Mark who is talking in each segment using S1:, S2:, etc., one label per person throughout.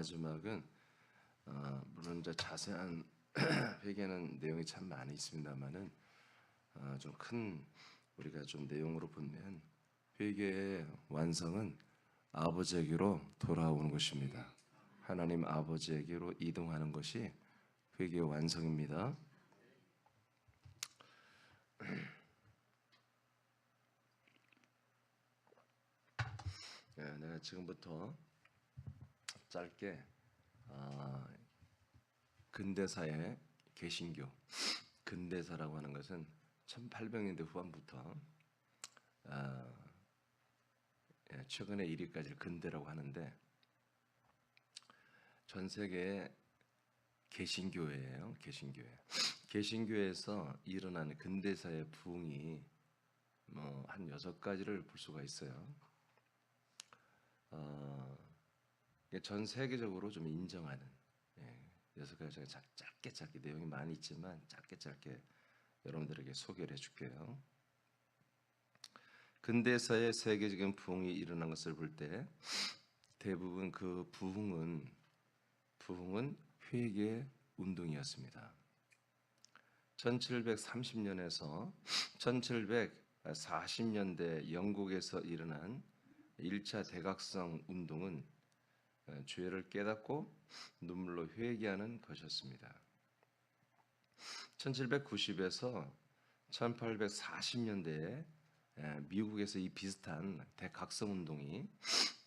S1: 마지막은 물론 이제 자세한 회개는 내용이 참 많이 있습니다만은 좀 큰 우리가 좀 내용으로 보면 회개의 완성은 아버지에게로 돌아오는 것입니다. 하나님 아버지에게로 이동하는 것이 회개의 완성입니다. 내가 지금부터 짧게 근대사의 개신교, 근대사라고 하는 것은 1800년대 후반부터 최근의 1위까지를 근대라고 하는데 전 세계의 개신교회예요. 개신교회에서 일어나는 근대사의 부흥이 한 6가지를 볼 수가 있어요. 전 세계적으로 좀 인정하는 6가지 제가 짧게 내용이 많이 있지만 짧게 여러분들에게 소개를 해줄게요. 근대사의 세계적인 부흥이 일어난 것을 볼 때 대부분 그 부흥은 회개 운동이었습니다. 1730년에서 1740년대 영국에서 일어난 1차 대각성 운동은 죄를 깨닫고 눈물로 회개하는 것이었습니다. 1790에서 1840년대에 미국에서 이 비슷한 대각성 운동이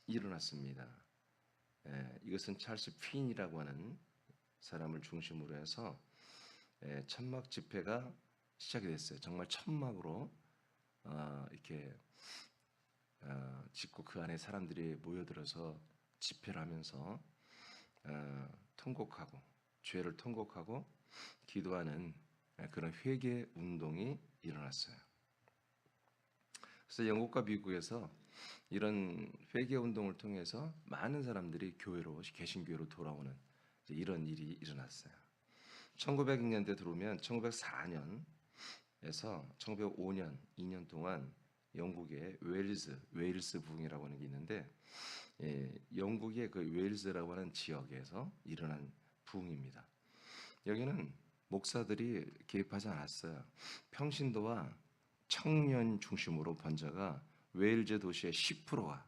S1: 일어났습니다. 이것은 찰스 퀸이라고 하는 사람을 중심으로 해서 천막 집회가 시작이 됐어요. 정말 천막으로 이렇게 짓고 그 안에 사람들이 모여들어서 집회를 하면서 통곡하고 죄를 통곡하고 기도하는 그런 회개 운동이 일어났어요. 그래서 영국과 미국에서 이런 회개 운동을 통해서 많은 사람들이 교회로 개신교회로 돌아오는 이런 일이 일어났어요. 1900년대 들어오면 1904년에서 1905년 2년 동안 영국의 웨일스 부흥이라고 하는 게 있는데 영국의 그 웨일스라고 하는 지역에서 일어난 부흥입니다. 여기는 목사들이 개입하지 않았어요. 평신도와 청년 중심으로 번져가 웨일즈 도시의 10%가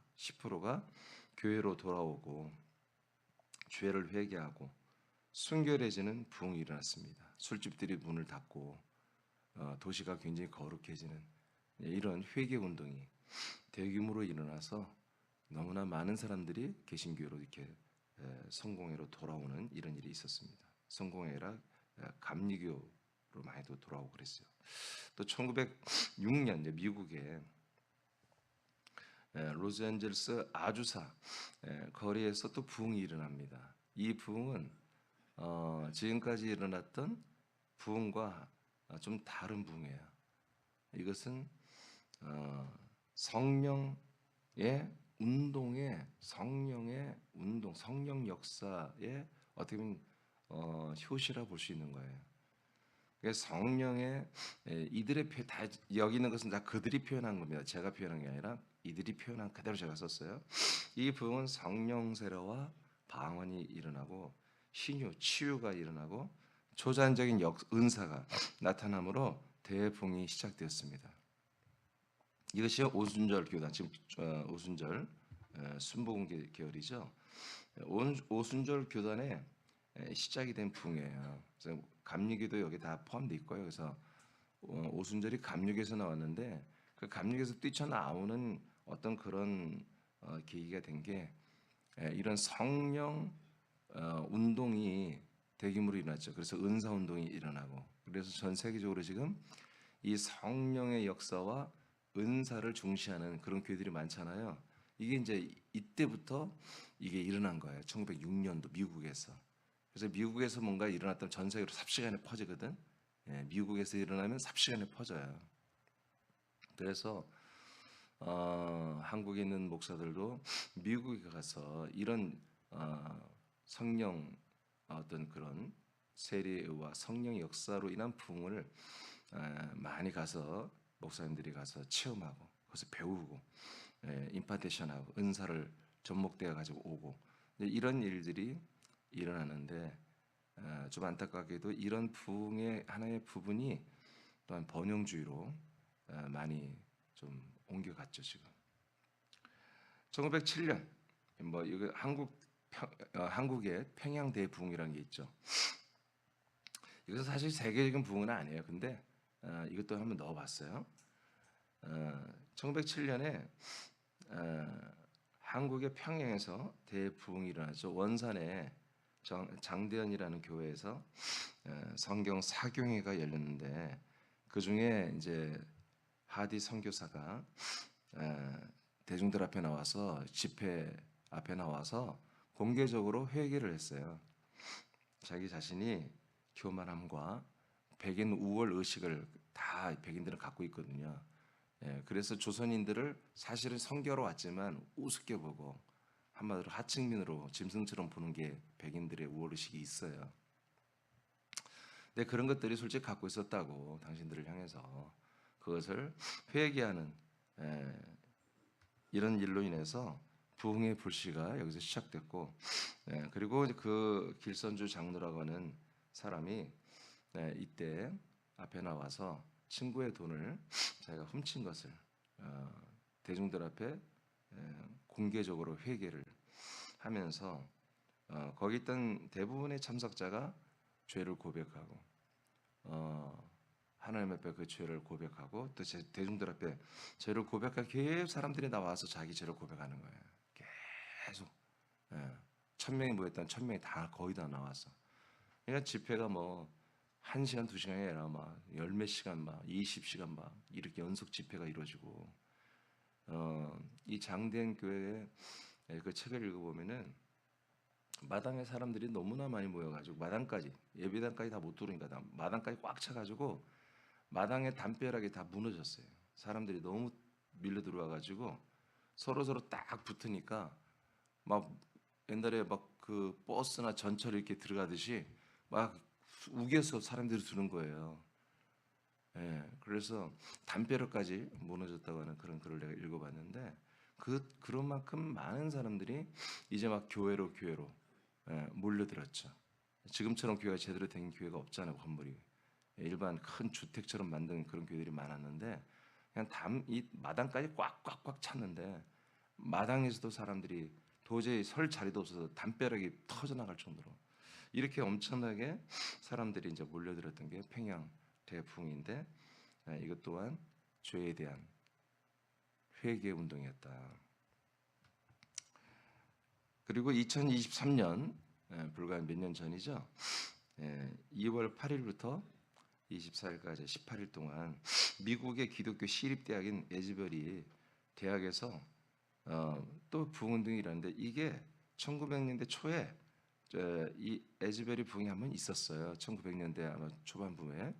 S1: 교회로 돌아오고 죄를 회개하고 순결해지는 부흥이 일어났습니다. 술집들이 문을 닫고 도시가 굉장히 거룩해지는 이런 회개 운동이 대규모로 일어나서 너무나 많은 사람들이 개신교로 이렇게 성공회로 돌아오는 이런 일이 있었습니다. 성공회라 감리교로 많이도 돌아오고 그랬어요. 또 1906년 미국의 로스앤젤레스 아주사 거리에서 또 부흥이 일어납니다. 이 부흥은 지금까지 일어났던 부흥과 좀 다른 부흥이에요. 이것은 성령의 운동, 성령 역사의 어떻게 보면 효시라 볼 수 있는 거예요. 성령의 이들의 다 여기 있는 것은 다 그들이 표현한 겁니다. 제가 표현한 게 아니라 이들이 표현한 그대로 제가 썼어요. 이 부흥은 성령 세례와 방언이 일어나고 신유, 치유가 일어나고 초자연적인 은사가 나타남으로 대부흥이 시작되었습니다. 이것이 오순절 교단, 지금 오순절 순복음 계열이죠. 오순절 교단의 시작이 된 부흥이에요. 그래서 감리교도 여기 다 포함되어 있고요. 그래서 오순절이 감리교에서 나왔는데 그 감리교에서 뛰쳐나오는 어떤 그런 계기가 된 게 이런 성령 운동이 대규모로 일어났죠. 그래서 은사 운동이 일어나고 그래서 전 세계적으로 지금 이 성령의 역사와 은사를 중시하는 그런 교회들이 많잖아요. 이게 이제 이때부터 이게 일어난 거예요. 1906년도 미국에서. 그래서 미국에서 뭔가 일어났다면 전 세계로 삽시간에 퍼지거든. 미국에서 일어나면 삽시간에 퍼져요. 그래서 한국에 있는 목사들도 미국에 가서 이런 성령 어떤 그런 세례와 성령의 역사로 인한 부흥을 많이 가서 목사님들이 가서 체험하고 거기서 배우고 임파테이션하고 은사를 접목되어 가지고 오고 이런 일들이 일어나는데 좀 안타깝게도 이런 부흥의 하나의 부분이 또한 번영주의로 많이 좀 옮겨갔죠. 지금 1907년 뭐 이거 한국의 평양 대부흥이라는 게 있죠. 이것은 사실 세계적인 부흥은 아니에요. 근데 이것도 한번 넣어봤어요. 1907년에 한국의 평양에서 대부흥이 일어나죠. 원산에 장대현이라는 교회에서 성경 사경회가 열렸는데 그 중에 이제 하디 선교사가 대중들 앞에 나와서 집회 앞에 나와서 공개적으로 회개를 했어요. 자기 자신이 교만함과 백인 우월 의식을 다 백인들은 갖고 있거든요. 그래서 조선인들을 사실은 선교로 왔지만 우습게 보고 한마디로 하층민으로 짐승처럼 보는 게 백인들의 우월 의식이 있어요. 근데 그런 것들이 솔직히 갖고 있었다고 당신들을 향해서 그것을 회개하는 이런 일로 인해서 부흥의 불씨가 여기서 시작됐고 그리고 그 길선주 장로라고 하는 사람이 이때 앞에 나와서 친구의 돈을 자기가 훔친 것을 대중들 앞에 공개적으로 회개를 하면서 거기 있던 대부분의 참석자가 죄를 고백하고 하나님 앞에 그 죄를 고백하고 또 대중들 앞에 죄를 고백할 계속 사람들이 나와서 자기 죄를 고백하는 거예요. 계속 1,000명이 모였다면 1,000명이 다 거의 다 나왔어. 그러니까 집회가 뭐 1시간 2시간이 아니라 막 열 몇 시간 막 20시간 막 이렇게 연속 집회가 이루어지고 이 장대현 교회의 그 책을 읽어보면은 마당에 사람들이 너무나 많이 모여가지고 마당까지 예배당까지 다 못 들어오니까 다 마당까지 꽉 차가지고 마당에 담벼락이 다 무너졌어요. 사람들이 너무 밀려 들어와가지고 서로 딱 붙으니까 막 옛날에 막 그 버스나 전철 이렇게 들어가듯이 막 우겨서 사람들이 드는 거예요. 그래서 담벼락까지 무너졌다고 하는 그런 글을 내가 읽어봤는데 그런 만큼 많은 사람들이 이제 막 교회로 몰려들었죠. 지금처럼 교회가 제대로 된 교회가 없잖아요. 건물이 일반 큰 주택처럼 만든 그런 교회들이 많았는데 그냥 이 마당까지 꽉꽉꽉 찼는데 마당에서도 사람들이 도저히 설 자리도 없어서 담벼락이 터져 나갈 정도로 이렇게 엄청나게 사람들이 이제 몰려들었던 게 평양 대부흥인데 이것 또한 죄에 대한 회개 운동이었다. 그리고 2023년 불과 몇 년 전이죠. 2월 8일부터 24일까지 18일 동안 미국의 기독교 시립대학인 에즈베리 대학에서 또 부흥운동이 일어났는데 이게 1900년대 초에 이 에즈베리 부흥이 한번 있었어요. 1900년대 아마 초반부에.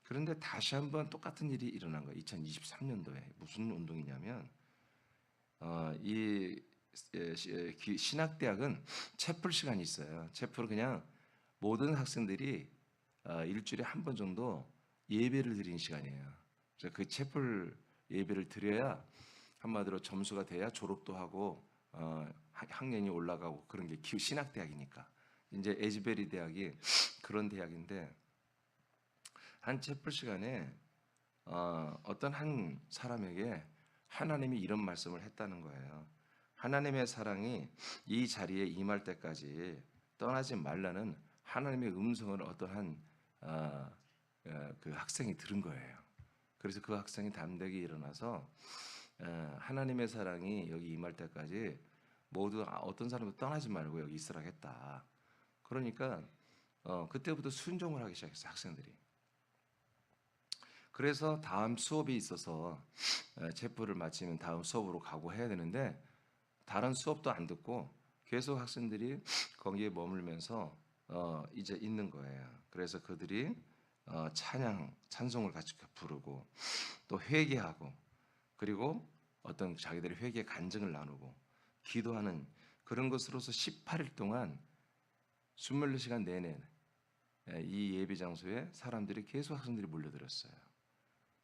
S1: 그런데 다시 한번 똑같은 일이 일어난 거예요. 2023년도에 무슨 운동이냐면 이 신학대학은 채플 시간이 있어요. 채플은 그냥 모든 학생들이 일주일에 한 번 정도 예배를 드리는 시간이에요. 그래서 그 채플 예배를 드려야 한마디로 점수가 돼야 졸업도 하고 학년이 올라가고 그런 게 신학대학이니까. 이제 에즈베리 대학이 그런 대학인데 한 채플 시간에 어떤 한 사람에게 하나님이 이런 말씀을 했다는 거예요. 하나님의 사랑이 이 자리에 임할 때까지 떠나지 말라는 하나님의 음성을 어떠한 그 학생이 들은 거예요. 그래서 그 학생이 담대하게 일어나서 하나님의 사랑이 여기 임할 때까지 모두 어떤 사람도 떠나지 말고 여기 있으라 했다. 그러니까 그때부터 순종을 하기 시작했어요. 학생들이. 그래서 다음 수업이 있어서 체포를 마치면 다음 수업으로 가고 해야 되는데 다른 수업도 안 듣고 계속 학생들이 거기에 머물면서 이제 있는 거예요. 그래서 그들이 찬송을 같이 부르고 또 회개하고 그리고 어떤 자기들의 회개 간증을 나누고 기도하는 그런 것으로서 18일 동안 24시간 내내 이 예배 장소에 사람들이 계속 학생들이 몰려들었어요.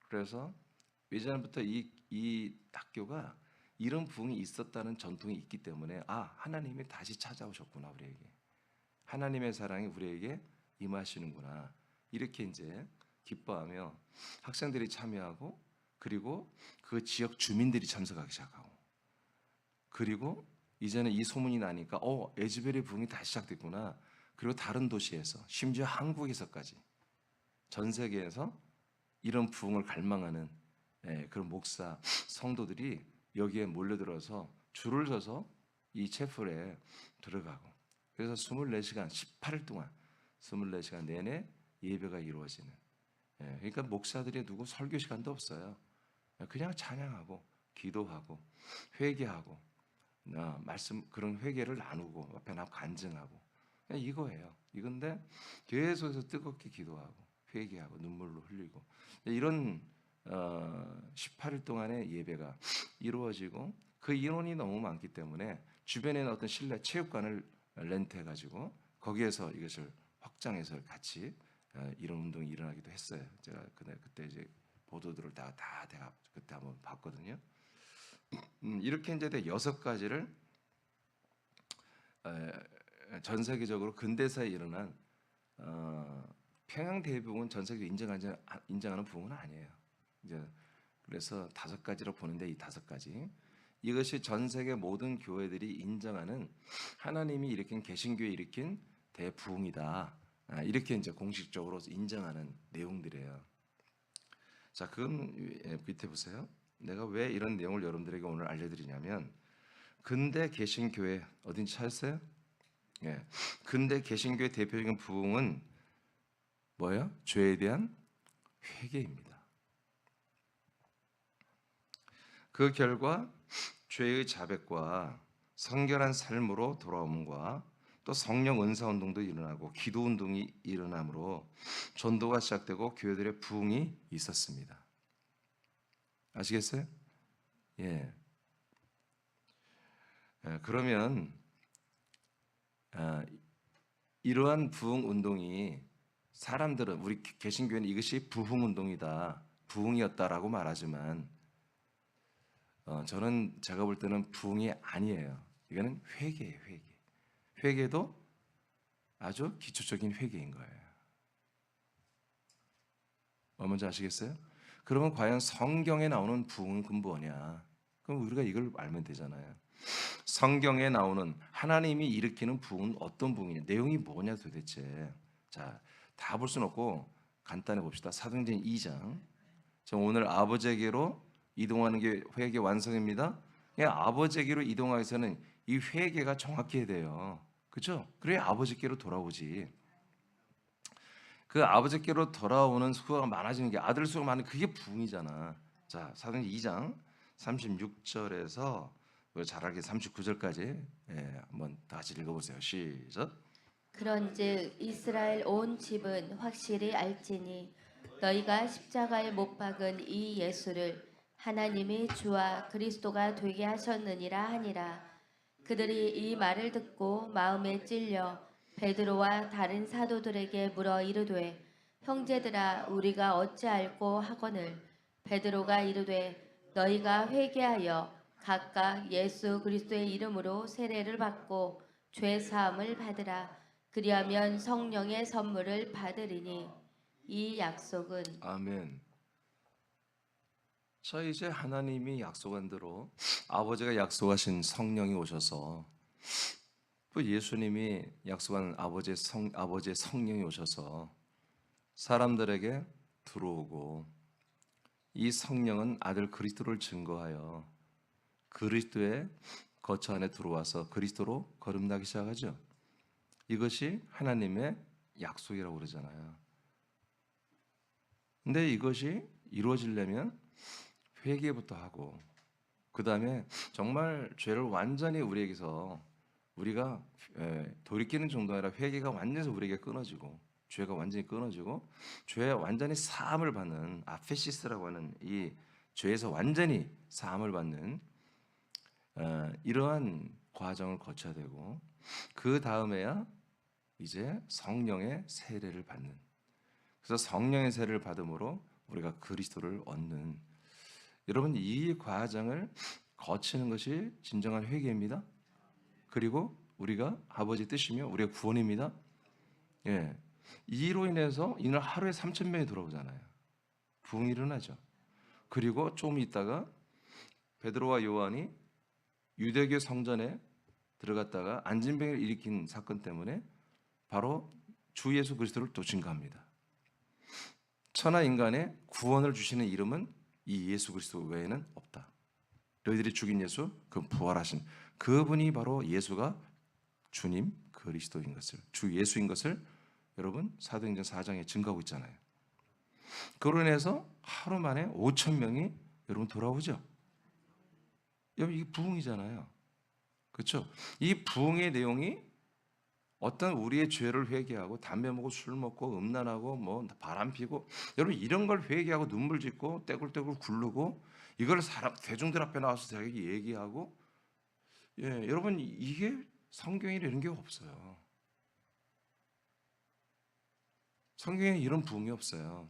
S1: 그래서 예전부터 이 학교가 이런 부흥이 있었다는 전통이 있기 때문에 하나님이 다시 찾아오셨구나 우리에게. 하나님의 사랑이 우리에게 임하시는구나. 이렇게 이제 기뻐하며 학생들이 참여하고 그리고 그 지역 주민들이 참석하기 시작하고 그리고 이제는 이 소문이 나니까 에즈벨의 부흥이 다시 시작됐구나. 그리고 다른 도시에서 심지어 한국에서까지 전 세계에서 이런 부흥을 갈망하는 그런 목사 성도들이 여기에 몰려들어서 줄을 서서 이 채플에 들어가고 그래서 24시간 18일 동안 24시간 내내 예배가 이루어지는 그러니까 목사들이 누구 설교 시간도 없어요. 그냥 찬양하고 기도하고 회개하고 말씀 그런 회개를 나누고 앞에 나와 간증하고 그냥 이거예요. 이건데 계속해서 뜨겁게 기도하고 회개하고 눈물로 흘리고 이런 18일 동안의 예배가 이루어지고 그 인원이 너무 많기 때문에 주변에 어떤 실내 체육관을 렌트해가지고 거기에서 이것을 확장해서 같이 이런 운동이 일어나기도 했어요. 제가 그때 이제 보도들을 다 제가 그때 한번 봤거든요. 이렇게 이제 6가지를 전 세계적으로 근대사에 일어난 평양 대부흥은 전 세계 인정하는 부흥은 아니에요. 이제 그래서 5가지로 보는데 이 5가지 이것이 전 세계 모든 교회들이 인정하는 하나님이 일으킨 개신교에 일으킨 대부흥이다. 이렇게 이제 공식적으로 인정하는 내용들이에요. 자, 그럼 밑에 보세요. 내가 왜 이런 내용을 여러분들에게 오늘 알려드리냐면 근대 개신교회 어딘지 찾았어요? 예, 근대 개신교의 대표적인 부흥은 뭐예요? 죄에 대한 회개입니다. 그 결과 죄의 자백과 성결한 삶으로 돌아옴과 또 성령 은사 운동도 일어나고 기도 운동이 일어나므로 전도가 시작되고 교회들의 부흥이 있었습니다. 아시겠어요? 예. 그러면 이러한 부흥 운동이 사람들은 우리 개신교회는 이것이 부흥 운동이다, 부흥이었다라고 말하지만 저는 제가 볼 때는 부흥이 아니에요. 이거는 회개예요, 회개. 회개도 아주 기초적인 회개인 거예요. 뭔지 아시겠어요? 그러면 과연 성경에 나오는 부흥은 뭐냐? 그럼 우리가 이걸 알면 되잖아요. 성경에 나오는 하나님이 일으키는 부흥은 어떤 부흥이냐? 내용이 뭐냐 도대체? 자, 다 볼 수는 없고 간단히 봅시다. 사도행전 2장. 저 오늘 아버지에게로 이동하는 게 회개 완성입니다. 아버지에게로 이동하기 위해서는 이 회개가 정확해야 돼요. 그렇죠? 그래야 아버지께로 돌아오지. 그 아버지께로 돌아오는 수가 많아지는 게 아들 수가 많은 그게 부흥이잖아. 자, 사도행전 2장 36절에서 잘 알게 39절까지 한번 다 같이 읽어보세요. 시작.
S2: 그런즉 이스라엘 온 집은 확실히 알지니 너희가 십자가에 못 박은 이 예수를 하나님이 주와 그리스도가 되게 하셨느니라 하니라. 그들이 이 말을 듣고 마음에 찔려 베드로와 다른 사도들에게 물어 이르되 형제들아 우리가 어찌할꼬 하거늘 베드로가 이르되 너희가 회개하여 각각 예수 그리스도의 이름으로 세례를 받고 죄 사함을 받으라. 그리하면 성령의 선물을 받으리니 이 약속은
S1: 아멘. 자, 이제 하나님이 약속한 대로 아버지가 약속하신 성령이 오셔서 또 예수님이 약속한 아버지의 성령이 오셔서 사람들에게 들어오고 이 성령은 아들 그리스도를 증거하여 그리스도의 거처 안에 들어와서 그리스도로 거듭나기 시작하죠. 이것이 하나님의 약속이라고 그러잖아요. 근데 이것이 이루어지려면 회개부터 하고 그 다음에 정말 죄를 완전히 우리에게서 우리가 돌이키는 정도가 아니라 회개가 완전히 우리에게 끊어지고 죄가 완전히 끊어지고 죄에 완전히 사함을 받는 아페시스라고 하는 이 죄에서 완전히 사함을 받는 이러한 과정을 거쳐야 되고 그 다음에야 이제 성령의 세례를 받는 그래서 성령의 세례를 받음으로 우리가 그리스도를 얻는 여러분 이 과정을 거치는 것이 진정한 회개입니다. 그리고 우리가 아버지 뜻이며 우리의 구원입니다. 예, 이로 인해서 이날 하루에 3,000명이 돌아오잖아요. 부흥이 일어나죠. 그리고 좀 있다가 베드로와 요한이 유대교 성전에 들어갔다가 안진병을 일으킨 사건 때문에 바로 주 예수 그리스도를 또 증거합니다. 천하 인간의 구원을 주시는 이름은 이 예수 그리스도 외에는 없다. 너희들이 죽인 예수, 그 부활하신 그분이 바로 예수가 주님 그리스도인 것을, 주 예수인 것을 여러분 사도행전 4장에 증거하고 있잖아요. 그로 인해서 하루 만에 5,000명이 여러분 돌아오죠. 여러분 이게 부흥이잖아요. 그렇죠? 이 부흥의 내용이 어떤 우리의 죄를 회개하고 담배 먹고 술 먹고 음란하고 뭐 바람 피고 여러분 이런 걸 회개하고 눈물 짓고 떼굴떼굴 굴르고 이걸 사람 대중들 앞에 나와서 자기 얘기하고 여러분 이게 성경에 이런 게 없어요. 성경에 이런 부흥이 없어요.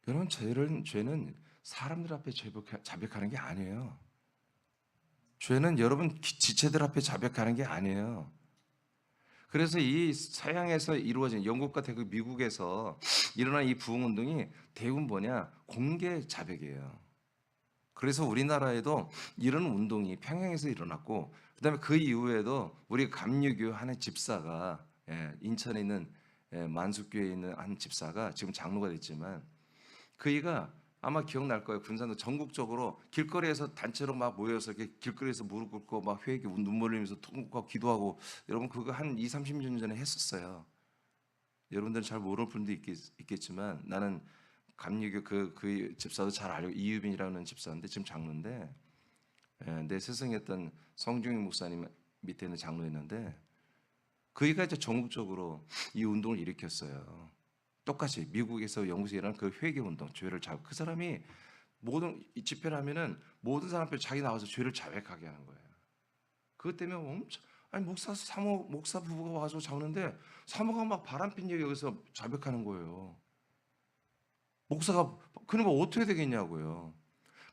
S1: 여러분 죄는 사람들 앞에 자백하는 게 아니에요. 죄는 여러분 지체들 앞에 자백하는 게 아니에요. 그래서 이 서양에서 이루어진 영국과 대국 미국에서 일어난 이 부흥 운동이 대부분 뭐냐? 공개 자백이에요. 그래서 우리나라에도 이런 운동이 평양에서 일어났고 그다음에 그 이후에도 우리 감리교 하는 집사가 인천에 있는 만숙교에 있는 한 집사가 지금 장로가 됐지만 그이가 아마 기억날 거예요. 군산도 전국적으로 길거리에서 단체로 막 모여서 이렇게 길거리에서 무릎 꿇고 막 회개 눈물 흘리면서 통곡하고 기도하고 여러분 그거 한 2, 30년 전에 했었어요. 여러분들은 잘 모르는 분도 있겠지만 나는 감리교 그 집사도 잘 알고 이유빈이라는 집사인데 지금 장로인데 내 스승이었던 성중익 목사님 밑에 있는 장로였는데 그이가 이제 전국적으로 이 운동을 일으켰어요. 똑같이 미국에서 영국에서 일어난 그 회개 운동, 죄를 그 사람이 모든 집회를 하면은 모든 사람 앞에 자기 나와서 죄를 자백하게 하는 거예요. 그것 때문에 엄청 사모 목사 부부가 와서 자는데 사모가 막 바람핀 얘기 여기서 자백하는 거예요. 목사가 그러면 어떻게 되겠냐고요.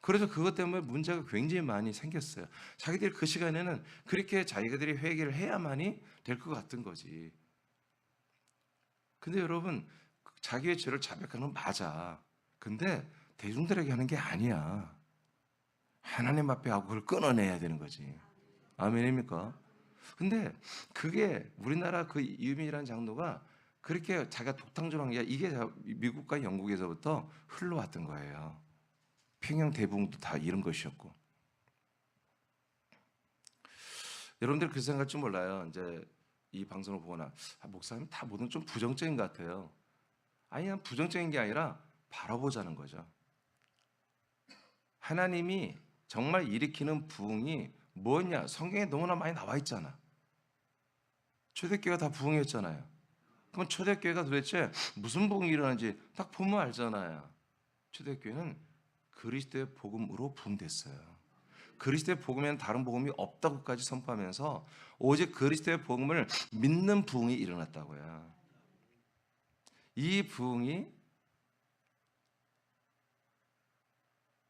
S1: 그래서 그것 때문에 문제가 굉장히 많이 생겼어요. 자기들이 그 시간에는 그렇게 자기들이 회개를 해야만이 될 것 같은 거지. 근데 여러분 자기의 죄를 자백하는 건 맞아. 근데 대중들에게 하는 게 아니야. 하나님 앞에 하고 그걸 끊어내야 되는 거지. 아멘입니까? 근데 그게 우리나라 그 이유민이라는 장로가 그렇게 자기가 독탕적으로 한 게 이게 미국과 영국에서부터 흘러왔던 거예요. 평양 대부흥도 다 이런 것이었고. 여러분들 그 생각할 줄 몰라요. 이제 이 방송을 보거나 목사님 다 모든 좀 부정적인 것 같아요. 아니 그냥 부정적인 게 아니라 바라보자는 거죠. 하나님이 정말 일으키는 부흥이 뭐냐? 성경에 너무나 많이 나와 있잖아. 초대교회가 다 부흥이었잖아요. 그럼 초대교회가 도대체 무슨 부흥이 일어나는지 딱 보면 알잖아요. 초대교회는 그리스도의 복음으로 부흥됐어요. 그리스도의 복음에는 다른 복음이 없다고까지 선포하면서 오직 그리스도의 복음을 믿는 부흥이 일어났다고요. 이 부흥이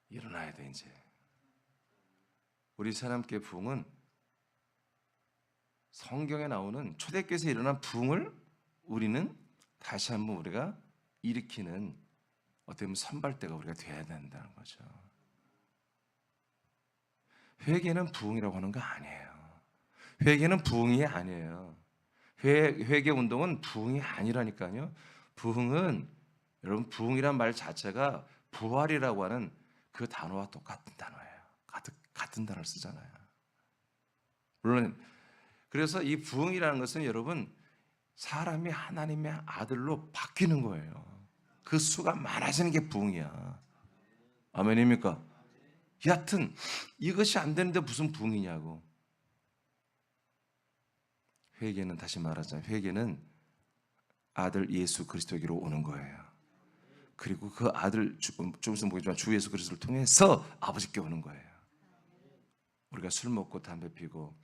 S1: 일어나야 돼 이제. 우리 사람께 부흥은 성경에 나오는 초대교회에서 일어난 부흥을 우리는 다시 한번 우리가 일으키는 어떻게 보면 선발대가 우리가 돼야 된다는 거죠. 회개는 부흥이라고 하는 거 아니에요. 회개는 부흥이 아니에요. 회개 운동은 부흥이 아니라니까요. 부흥은 여러분 부흥이란 말 자체가 부활이라고 하는 그 단어와 똑같은 단어예요. 같은 단어를 쓰잖아요. 물론 그래서 이 부흥이라는 것은 여러분 사람이 하나님의 아들로 바뀌는 거예요. 그 수가 많아지는 게 부흥이야. 아멘입니까? 여하튼 이것이 안 되는데 무슨 부흥이냐고. 회개는 다시 말하자면 회개는 아들 예수 그리스도에게로 오는 거예요. 그리고 그 아들 좀 있으면 보겠지만 주 예수 그리스도를 통해서 아버지께 오는 거예요. 우리가 술 먹고 담배 피고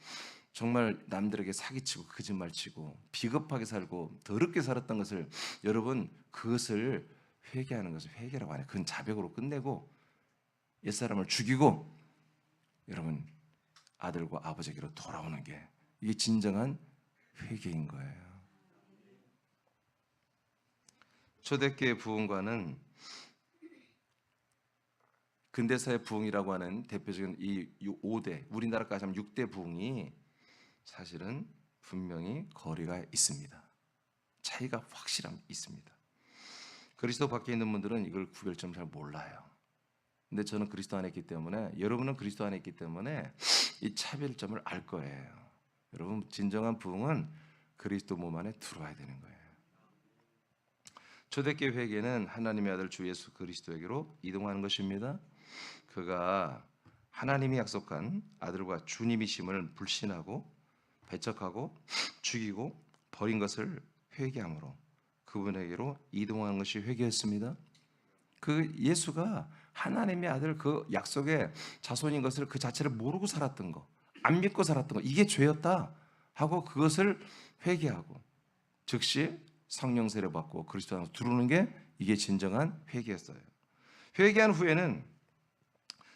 S1: 정말 남들에게 사기치고 거짓말치고 비겁하게 살고 더럽게 살았던 것을 여러분 그것을 회개하는 것을 회개라고 하네. 그건 자백으로 끝내고 옛사람을 죽이고 여러분 아들과 아버지에게로 돌아오는 게 이게 진정한 회개인 거예요. 초대교회 부흥과는 근대사의 부흥이라고 하는 대표적인 이 5대, 우리나라까지 하면 6대 부흥이 사실은 분명히 거리가 있습니다. 차이가 확실히 있습니다. 그리스도 밖에 있는 분들은 이걸 구별점 잘 몰라요. 근데 저는 그리스도 안에 있기 때문에, 여러분은 그리스도 안에 있기 때문에 이 차별점을 알 거예요. 여러분, 진정한 부흥은 그리스도 몸 안에 들어와야 되는 거예요. 초대교회 회개는 하나님의 아들 주 예수 그리스도에게로 이동하는 것입니다. 그가 하나님이 약속한 아들과 주님이심을 불신하고 배척하고 죽이고 버린 것을 회개함으로 그분에게로 이동하는 것이 회개였습니다. 그 예수가 하나님의 아들 그 약속의 자손인 것을 그 자체를 모르고 살았던 거, 안 믿고 살았던 거, 이게 죄였다 하고 그것을 회개하고 즉시 성령 세례 받고 그리스도 안으로 들어오는 게 이게 진정한 회개였어요. 회개한 후에는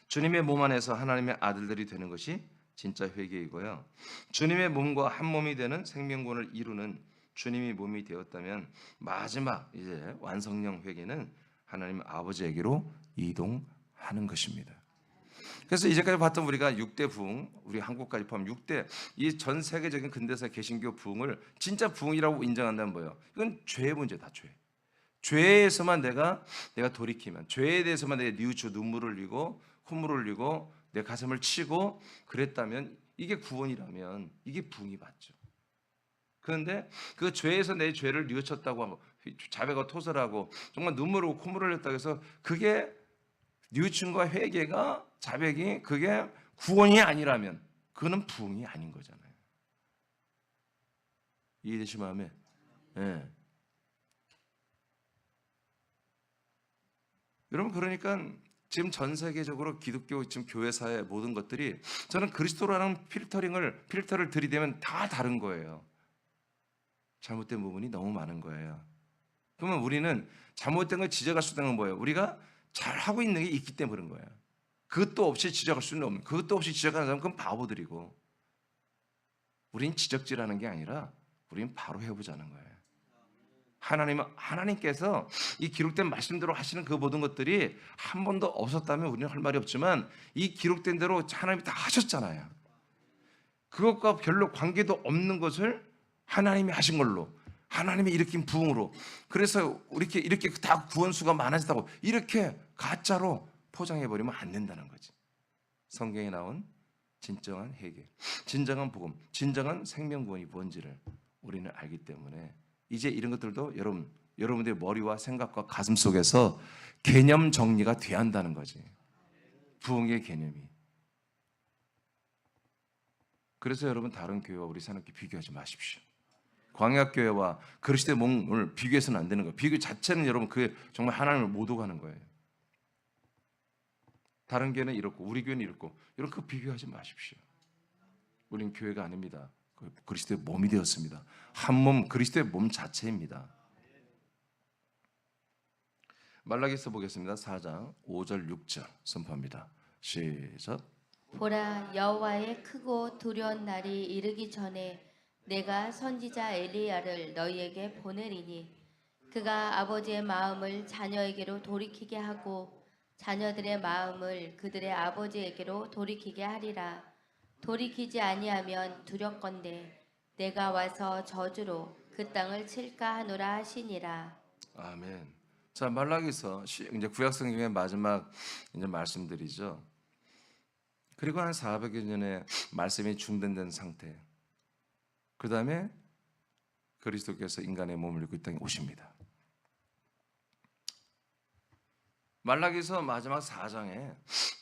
S1: 주님의 몸 안에서 하나님의 아들들이 되는 것이 진짜 회개이고요. 주님의 몸과 한 몸이 되는 생명권을 이루는 주님이 몸이 되었다면 마지막 이제 완성령 회개는 하나님 아버지에게로 이동하는 것입니다. 그래서 이제까지 봤던 우리가 6대 부흥, 우리 한국까지 포함 6대 이 전 세계적인 근대사 개신교 부흥을 진짜 부흥이라고 인정한다면 뭐예요? 이건 죄의 문제다, 죄. 죄에서만 내가 돌이키면, 죄에 대해서만 내가 뉘우쳐 눈물을 흘리고 콧물을 흘리고 내 가슴을 치고 그랬다면 이게 구원이라면 이게 부흥이 맞죠. 그런데 그 죄에서 내 죄를 뉘우쳤다고 하고 자백하고 토설하고 정말 눈물을 흘리고 콧물을 흘렸다고 해서 그게 뉘우침과 회개가 자백이 그게 구원이 아니라면 그거는 부흥이 아닌 거잖아요. 이해되시 마음에? 예. 여러분 그러니까 지금 전 세계적으로 기독교 지금 교회사의 모든 것들이 저는 그리스도라는 필터를 들이대면 다 다른 거예요. 잘못된 부분이 너무 많은 거예요. 그러면 우리는 잘못된 걸 지적할 수 있는 건 뭐예요? 우리가 잘 하고 있는 게 있기 때문에 그런 거예요. 그것도 없이 지적할 수는 없는, 그것도 없이 지적하는 사람은 그건 바보들이고 우린 지적질하는 게 아니라 우린 바로 해보자는 거예요. 하나님께서 이 기록된 말씀대로 하시는 그 모든 것들이 한 번도 없었다면 우리는 할 말이 없지만 이 기록된 대로 하나님이 다 하셨잖아요. 그것과 별로 관계도 없는 것을 하나님이 하신 걸로, 하나님이 일으킨 부흥으로, 그래서 이렇게 다 구원수가 많아졌다고 이렇게 가짜로 포장해버리면 안 된다는 거지. 성경에 나온 진정한 회개, 진정한 복음, 진정한 생명구원이 뭔지를 우리는 알기 때문에 이제 이런 것들도 여러분들의 머리와 생각과 가슴 속에서 개념 정리가 돼야 한다는 거지. 부흥의 개념이. 그래서 여러분 다른 교회와 우리 산업교 비교하지 마십시오. 광약교회와 그리스도의 몸을 비교해서는 안 되는 거예요. 비교 자체는 여러분 그게 정말 하나님을 못 오가는 거예요. 다른 교회는 이렇고 우리 교회는 이렇고 이런 거 비교하지 마십시오. 우리는 교회가 아닙니다. 그리스도의 몸이 되었습니다. 한 몸 그리스도의 몸 자체입니다. 말라기서 보겠습니다. 4장 5절 6절 선포합니다. 시작.
S2: 보라, 여호와의 크고 두려운 날이 이르기 전에 내가 선지자 엘리야를 너희에게 보내리니 그가 아버지의 마음을 자녀에게로 돌이키게 하고 자녀들의 마음을 그들의 아버지에게로 돌이키게 하리라. 돌이키지 아니하면 두렵건대 내가 와서 저주로 그 땅을 칠까 하노라 하시니라.
S1: 아멘. 자, 말라기서 이제 구약 성경의 마지막 이제 말씀들이죠. 그리고 한 400여 년의 말씀이 중단된 상태. 그 다음에 그리스도께서 인간의 몸을 입고 이 땅에 오십니다. 말라기서 마지막 4장의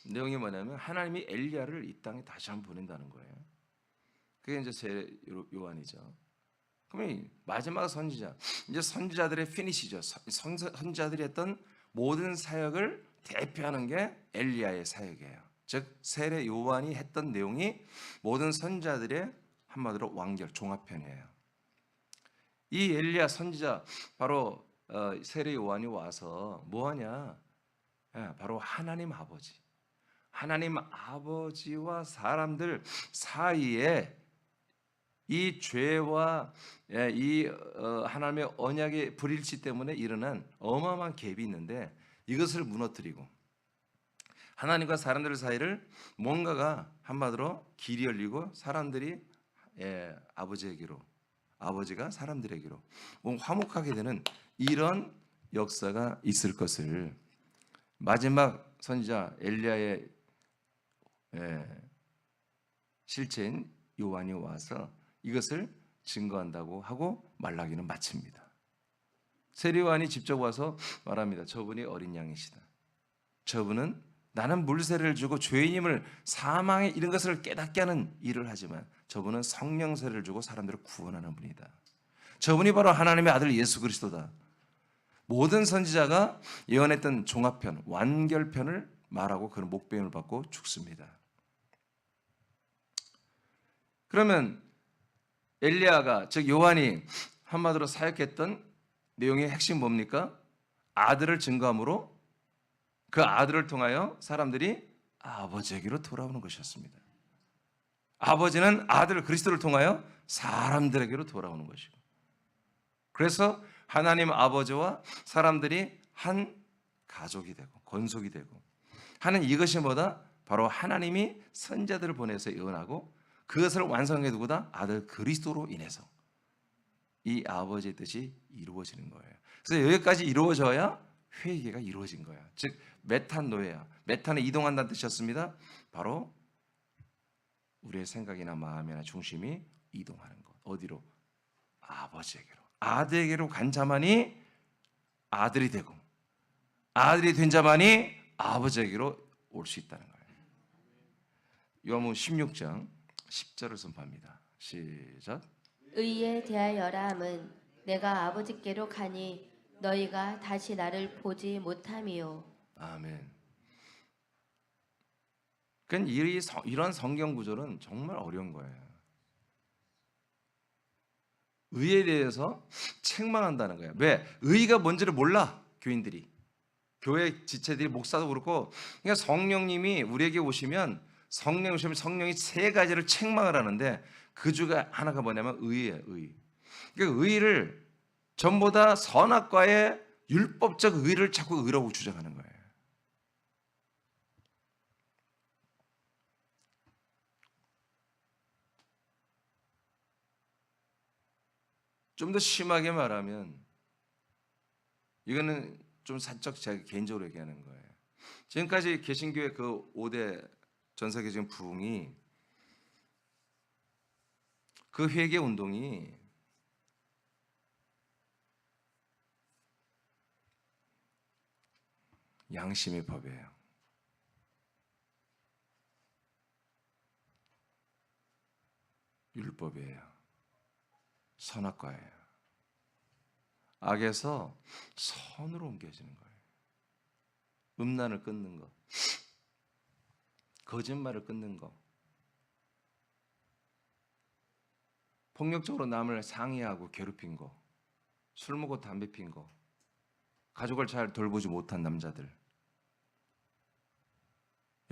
S1: 내용이 뭐냐면 하나님이 엘리야를 이 땅에 다시 한번 보낸다는 거예요. 그게 이제 제 요한이죠. 그러면 마지막 선지자, 이제 선지자들의 피니시죠. 선지자들이 했던 모든 사역을 대표하는 게 엘리야의 사역이에요. 즉 세례 요한이 했던 내용이 모든 선지자들의 한마디로 완결 종합편이에요. 이 엘리야 선지자 바로 세례 요한이 와서 뭐하냐? 바로 하나님 아버지와 사람들 사이에 이 죄와 이 하나님의 언약의 불일치 때문에 일어난 어마어마한 갭이 있는데 이것을 무너뜨리고 하나님과 사람들 사이를 뭔가가 한마디로 길이 열리고 사람들이 아버지에게로, 아버지가 사람들에게로 화목하게 되는 이런 역사가 있을 것을 마지막 선지자 엘리야의 실체인 요한이 와서 이것을 증거한다고 하고 말라기는 마칩니다. 세례 요한이 직접 와서 말합니다. 저분이 어린 양이시다. 저분은 나는 물세례를 주고 죄인임을 사망에 이른 것을 깨닫게 하는 일을 하지만 저분은 성령세례를 주고 사람들을 구원하는 분이다. 저분이 바로 하나님의 아들 예수 그리스도다. 모든 선지자가 예언했던 종합편, 완결편을 말하고 그런 목배임을 받고 죽습니다. 그러면 엘리야가 즉 요한이 한마디로 사역했던 내용의 핵심 뭡니까? 아들을 증거함으로 그 아들을 통하여 사람들이 아버지에게로 돌아오는 것이었습니다. 아버지는 아들 그리스도를 통하여 사람들에게로 돌아오는 것이고, 그래서 하나님 아버지와 사람들이 한 가족이 되고 권속이 되고 하는 이것이 뭐다? 바로 하나님이 선자들을 보내서 예언하고 그것을 완성해 두고다 아들 그리스도로 인해서 이 아버지의 뜻이 이루어지는 거예요. 그래서 여기까지 이루어져야 회개가 이루어진 거야. 즉 메탄노예야. 메탄은 이동한다는 뜻이었습니다. 바로 우리의 생각이나 마음이나 중심이 이동하는 것. 어디로? 아버지에게로. 아들에게로 간 자만이 아들이 되고 아들이 된 자만이 아버지에게로 올 수 있다는 거예요. 요한복음 16장 10절을 선포합니다. 시작.
S2: 의에 대하여라 함은 내가 아버지께로 가니 너희가 다시 나를 보지 못함이요.
S1: 아멘. 그러니까 이런 성경 구절은 정말 어려운 거예요. 의에 대해서 책망한다는 거예요. 왜? 의가 뭔지를 몰라, 교인들이. 교회 지체들이, 목사도 그렇고. 그러니까 성령님이 우리에게 오시면 성령이 세 가지를 책망을 하는데 그 중에 하나가 뭐냐면 의예요, 의. 그러니까 의를 전부 다 선악과의 율법적 의를 자꾸 의라고 주장하는 거예요. 좀 더 심하게 말하면 이거는 좀 사적 제가 개인적으로 얘기하는 거예요. 지금까지 개신교의 그 5대 전세계적인 부흥이 그 회개 운동이 양심의 법이에요. 율법이에요. 선악과예요. 악에서 선으로 옮겨지는 거예요. 음란을 끊는 것, 거짓말을 끊는 것, 폭력적으로 남을 상해하고 괴롭힌 것, 술 먹고 담배 핀 것, 가족을 잘 돌보지 못한 남자들,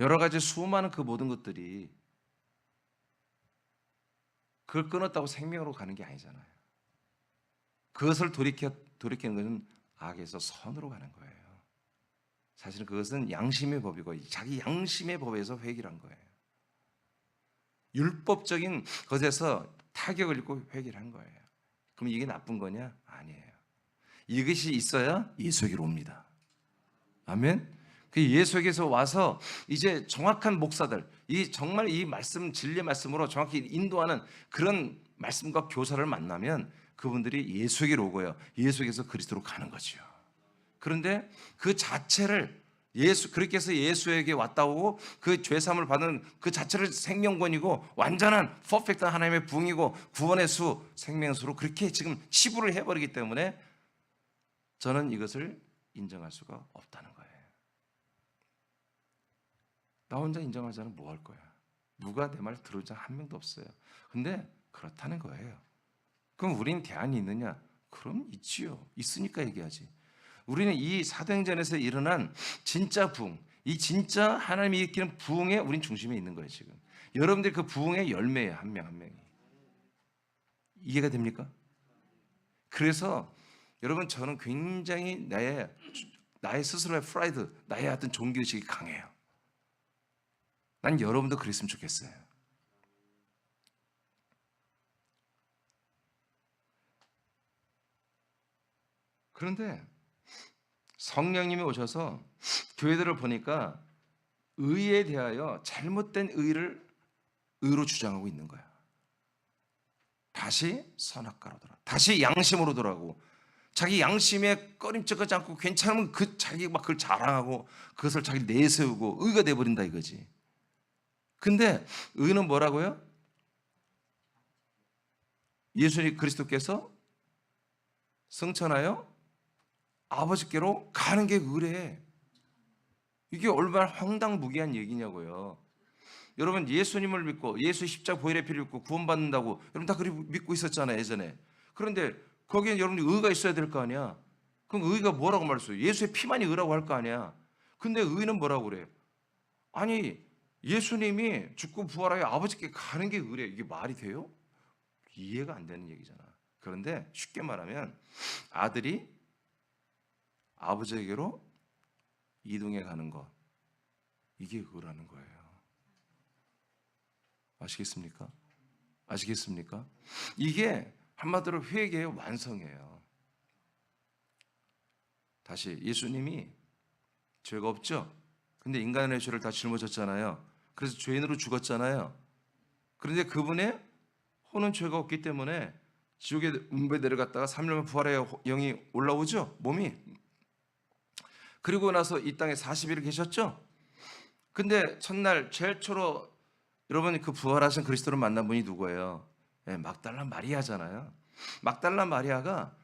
S1: 여러 가지 수많은 그 모든 것들이 그걸 끊었다고 생명으로 가는 게 아니잖아요. 그것을 돌이키는 것은 악에서 선으로 가는 거예요. 사실은 그것은 양심의 법이고 자기 양심의 법에서 회개한 거예요. 율법적인 것에서 타격을 입고 회개를 한 거예요. 그럼 이게 나쁜 거냐? 아니에요. 이것이 있어야 예수에게로 옵니다. 아멘. 그 예수에게서 와서 이제 정확한 목사들, 정말 이 말씀 진리의 말씀으로 정확히 인도하는 그런 말씀과 교사를 만나면 그분들이 예수에게로 오고요. 예수에게서 그리스도로 가는 거죠. 그런데 그 자체를 그렇게 해서 예수에게 왔다 오고 그 죄사함을 받는 그 자체를 생명권이고 완전한 퍼펙트한 하나님의 부흥이고 구원의 수, 생명수로 그렇게 지금 치부를 해버리기 때문에 저는 이것을 인정할 수가 없다는 거예요. 나 혼자 인정하자면 뭐 할 거야? 누가 내 말 들어준 한 명도 없어요. 근데 그렇다는 거예요. 그럼 우린 대안이 있느냐? 그럼 있지요. 있으니까 얘기하지. 우리는 이 사도행전에서 일어난 진짜 부흥, 이 진짜 하나님이 일으키는 부흥에 우린 중심에 있는 거예요. 지금 여러분들 그 부흥의 열매예요. 한 명 한 명이. 이해가 됩니까? 그래서 여러분, 저는 굉장히 나의 스스로의 프라이드, 나의 어떤 종교의식이 강해요. 난 여러분도 그랬으면 좋겠어요. 그런데 성령님이 오셔서 교회들을 보니까 의에 대하여 잘못된 의를 의로 주장하고 있는 거야. 다시 선악과로 돌아, 다시 양심으로 돌아가고, 자기 양심에 꺼림칙하지 않고 괜찮으면 자기 막 그걸 자랑하고 그것을 자기 내세우고 의가 돼버린다 이거지. 근데 의는 뭐라고요? 예수님 그리스도께서 승천하여 아버지께로 가는 게 의래. 이게 얼마나 황당무계한 얘기냐고요. 여러분, 예수님을 믿고 예수 십자가 보혈의 피를 믿고 구원받는다고 여러분 다 그렇게 믿고 있었잖아요, 예전에. 그런데 거기에 여러분이 의가 있어야 될 거 아니야. 그럼 의가 뭐라고 말했어요? 예수의 피만이 의라고 할 거 아니야. 근데 의는 뭐라고 그래요? 아니, 예수님이 죽고 부활하여 아버지께 가는 게 의래. 이게 말이 돼요? 이해가 안 되는 얘기잖아. 그런데 쉽게 말하면 아들이 아버지에게로 이동해 가는 것, 이게 의라는 거예요. 아시겠습니까? 아시겠습니까? 이게 한마디로 회개의 완성이에요. 다시, 예수님이 죄가 없죠? 근데 인간의 죄를 다 짊어졌잖아요. 그래서 죄인으로 죽었잖아요. 그런데 그분의 혼은 죄가 없기 때문에 지옥에 음부에 내려갔다가 3년 부활의 영이 올라오죠? 몸이. 그리고 나서 이 땅에 40일을 계셨죠? 근데 첫날 제일 초로 여러분 그 부활하신 그리스도를 만난 분이 누구예요? 막달라 마리아잖아요. 막달라 마리아가